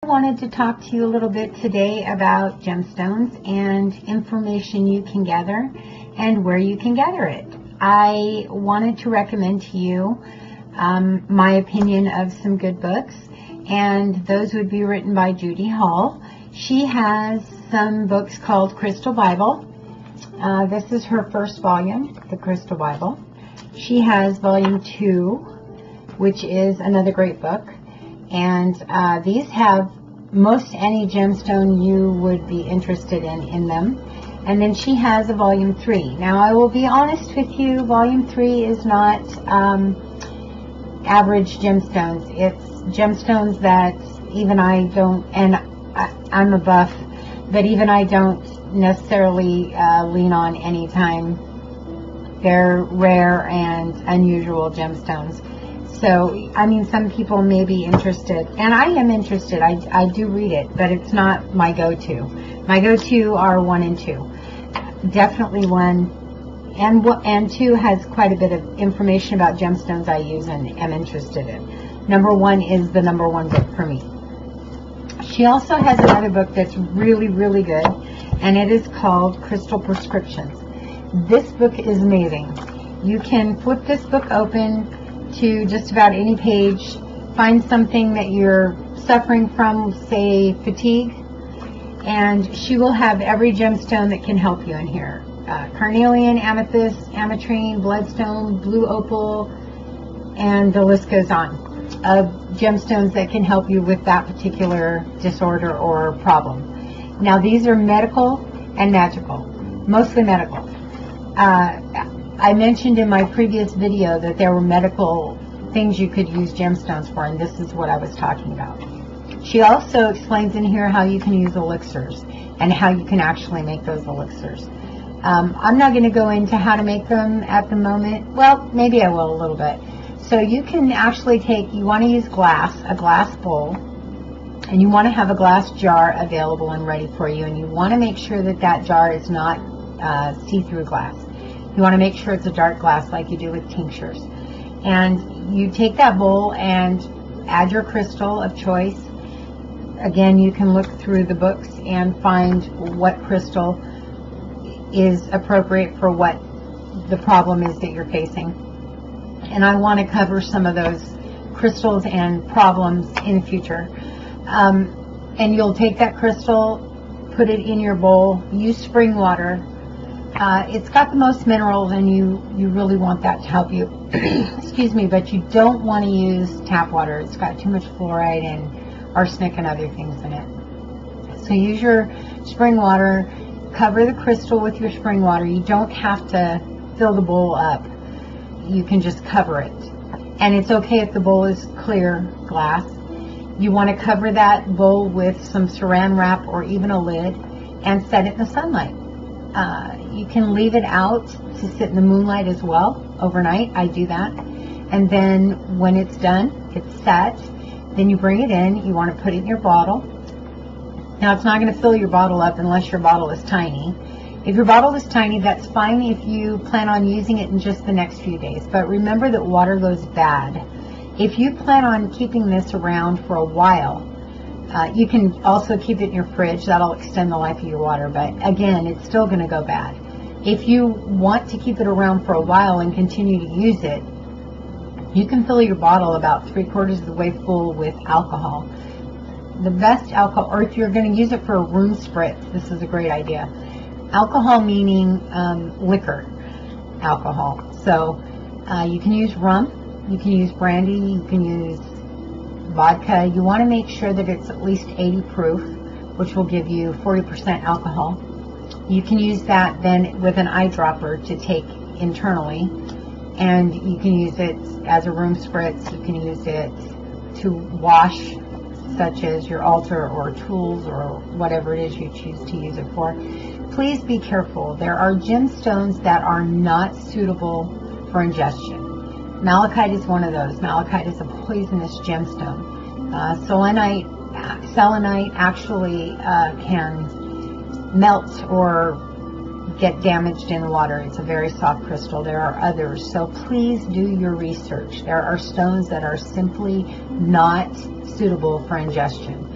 I wanted to talk to you a little bit today about gemstones and information you can gather and where you can gather it. I wanted to recommend to you my opinion of some good books, and those would be written by Judy Hall. She has some books called Crystal Bible. This is her first volume, the Crystal Bible. She has volume 2, which is another great book. And these have most any gemstone you would be interested in them. And then she has a volume 3. Now, I will be honest with you, volume 3 is not average gemstones. It's gemstones that even I don't, and I'm a buff, but even I don't necessarily lean on anytime. They're rare and unusual gemstones. So, I mean, some people may be interested, and I am interested. I do read it, but it's not my go-to. My go-to are 1 and 2. Definitely 1, and 2 has quite a bit of information about gemstones I use and am interested in. Number 1 is the number 1 book for me. She also has another book that's really, really good, and it is called Crystal Prescriptions. This book is amazing. You can flip this book open to just about any page, find something that you're suffering from, say fatigue, and she will have every gemstone that can help you in here. Carnelian, amethyst, ametrine, bloodstone, blue opal, and the list goes on of gemstones that can help you with that particular disorder or problem. Now, these are medical and magical, mostly medical. I mentioned in my previous video that there were medical things you could use gemstones for, and this is what I was talking about. She also explains in here how you can use elixirs and how you can actually make those elixirs. I'm not going to go into how to make them at the moment. Well, maybe I will a little bit. So you can actually you want to use a glass bowl, and you want to have a glass jar available and ready for you, and you want to make sure that that jar is not see-through glass. You want to make sure it's a dark glass like you do with tinctures. And you take that bowl and add your crystal of choice. Again, you can look through the books and find what crystal is appropriate for what the problem is that you're facing. And I want to cover some of those crystals and problems in the future. And you'll take that crystal, put it in your bowl, use spring water. It's got the most minerals, and you really want that to help you. Excuse me, but you don't want to use tap water. It's got too much fluoride and arsenic and other things in it. So use your spring water. Cover the crystal with your spring water. You don't have to fill the bowl up. You can just cover it. And it's okay if the bowl is clear glass. You want to cover that bowl with some saran wrap or even a lid and set it in the sunlight. You can leave it out to sit in the moonlight as well overnight. I do that. And then when it's done, it's set, then you bring it in. You want to put it in your bottle. Now, it's not going to fill your bottle up unless your bottle is tiny. If your bottle is tiny, that's fine if you plan on using it in just the next few days. But remember that water goes bad. If you plan on keeping this around for a while, you can also keep it in your fridge. That'll extend the life of your water, but again, it's still going to go bad. If you want to keep it around for a while and continue to use it, you can fill your bottle about 3/4 of the way full with alcohol. The best alcohol, or if you're going to use it for a room spritz, this is a great idea. Alcohol meaning liquor alcohol. So you can use rum, you can use brandy, you can use vodka. You want to make sure that it's at least 80 proof, which will give you 40% alcohol. You can use that then with an eyedropper to take internally, and you can use it as a room spritz. You can use it to wash, such as your altar or tools or whatever it is you choose to use it for. Please be careful. There are gemstones that are not suitable for ingestion. Malachite is one of those. Malachite is a poisonous gemstone. Selenite actually can melt or get damaged in water. It's a very soft crystal. There are others. So please do your research. There are stones that are simply not suitable for ingestion.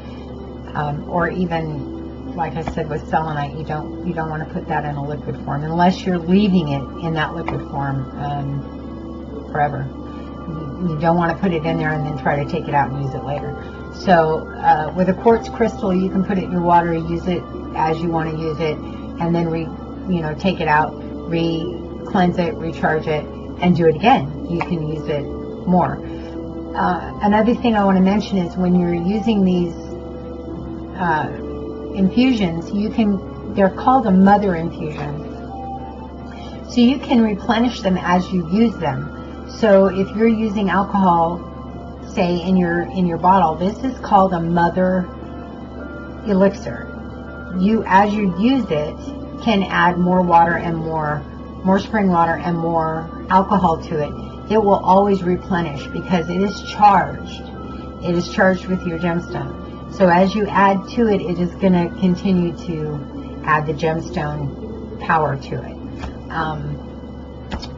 or even, like I said, with selenite, you don't want to put that in a liquid form unless you're leaving it in that liquid form forever. You don't want to put it in there and then try to take it out and use it later. So with a quartz crystal, you can put it in your water, use it as you want to use it, and then take it out, cleanse it, recharge it, and do it again. You can use it more. Another thing I want to mention is when you're using these infusions, they're called a mother infusion. So you can replenish them as you use them. So if you're using alcohol, say in your bottle, this is called a mother elixir. You, as you use it, can add more water and more spring water and more alcohol to it. It will always replenish because it is charged. It is charged with your gemstone. So as you add to it, it is going to continue to add the gemstone power to it.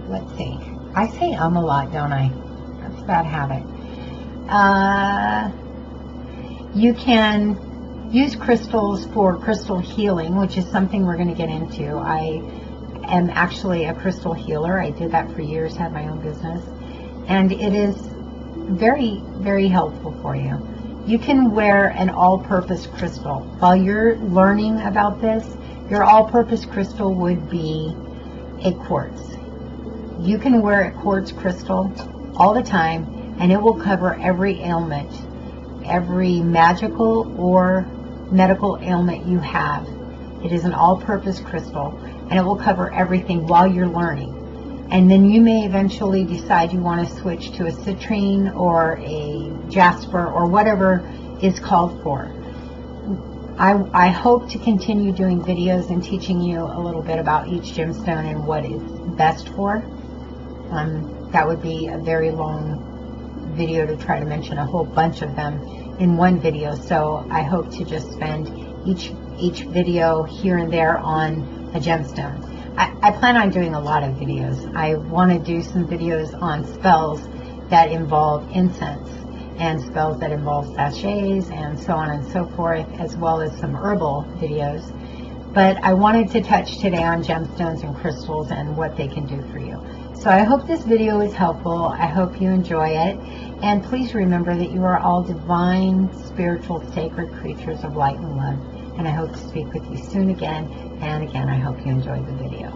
Let's see. I say a lot, don't I? That's a bad habit. You can use crystals for crystal healing, which is something we're going to get into. I am actually a crystal healer. I did that for years, had my own business. And it is very, very helpful for you. You can wear an all-purpose crystal. While you're learning about this, your all-purpose crystal would be a quartz. You can wear a quartz crystal all the time, and it will cover every ailment, every magical or medical ailment you have. It is an all-purpose crystal, and it will cover everything while you're learning. And then you may eventually decide you want to switch to a citrine or a jasper or whatever is called for. I hope to continue doing videos and teaching you a little bit about each gemstone and what it's best for. That would be a very long video to try to mention a whole bunch of them in one video. So I hope to just spend each video here and there on a gemstone. I plan on doing a lot of videos. I want to do some videos on spells that involve incense and spells that involve sachets and so on and so forth, as well as some herbal videos. But I wanted to touch today on gemstones and crystals and what they can do for you. So I hope this video is helpful. I hope you enjoy it. And please remember that you are all divine, spiritual, sacred creatures of light and love. And I hope to speak with you soon again. And again, I hope you enjoyed the video.